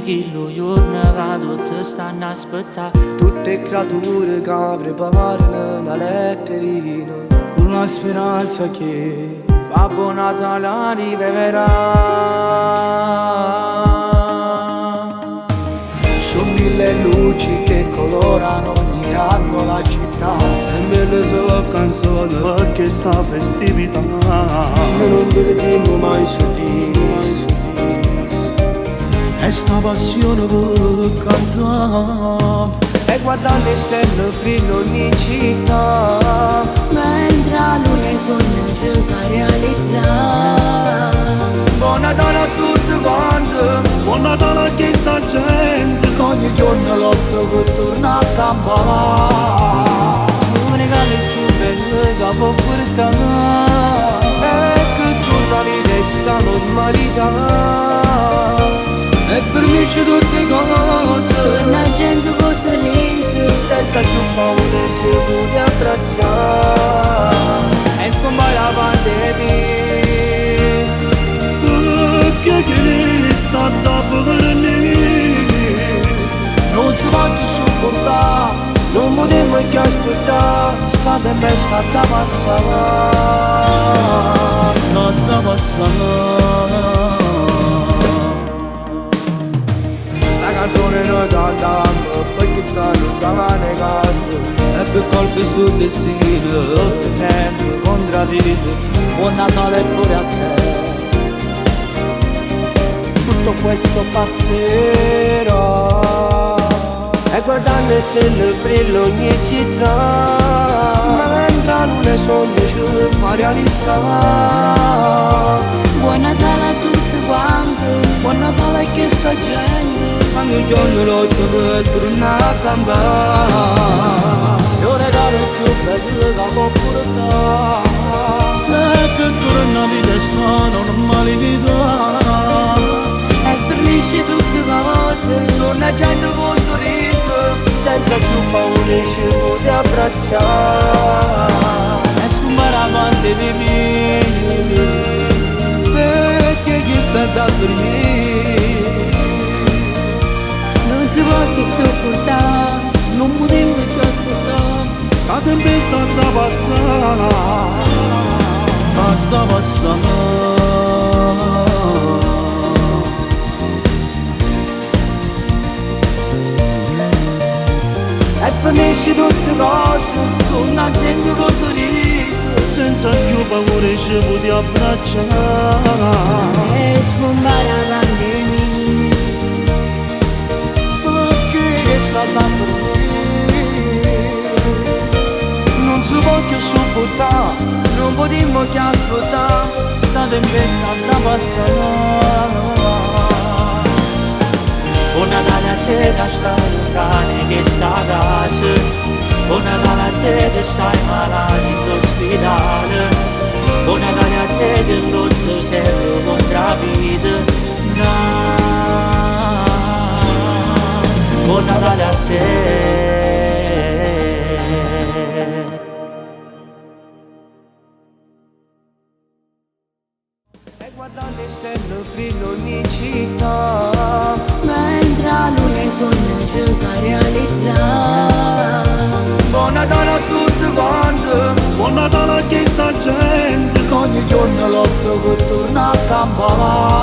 chillo giorno che tutti stanno a aspettare. Tutte creature che preparano una letterina con la speranza che Babbo Natale arriverà. Sono mille luci che colorano ogni anno la città e mille sono canzoni per questa festività. E non perdiamo mai sorriso e sta passione per cantare. E guardando le stelle brilla ogni città, mentre la luna sogna ci fa realizzare. Buon Natale a tutti quanti, buon Natale a questa gente, ogni giorno lotto che torna a campare. Un regalo più bello che può portare e che torna di questa normalità e fermisce tutte cose, torna gente con sorriso, senza più paura si può abbracciare e scompare la pandemia. Che sta da venire Non si può più sopportare, non potremmo che aspettare sta tempesta da passare, da passare. Sta canzone noi cantiamo perché sta lontana le case e per colpe sul destino tutti sempre contraddito. Buon Natale pure a te, tutto questo passerà e guardando le stelle brilla ogni città, ma mentre la luna sogna ci fa realizzare. buon Natale a tutti quanti, Buon Natale a questa gente, ogni giorno lotto per tornare a campare. E un regalo più bello che può portare e che torna di questa normalità e fornisce tutte cose, torna gente con sorriso, senza più paura ci può abbracciare e scompare la pandemia perché chi sta da dormire non si può che sopportare, non potevo che aspettare sta tempesta da passare, da passare. e finisci tutte cose con una gente con sorriso, senza più paura ci puoi abbracciare e scompare la pandemia. perché è stata per me non si può più sopportare, non potremmo che aspettare sta tempesta da passare. Buon Natale a te che stai lontano che sta a casa, buon Natale a te che stai malato in ospedale, buon Natale a te che lotta sempre contro la vita. Buon Natale a te. E guardando le stelle brilla ogni città, mentre la luna sogna ci fa realizzare. buon Natale a tutti quanti, buon Natale a questa gente, ogni giorno lotto che torna a campare.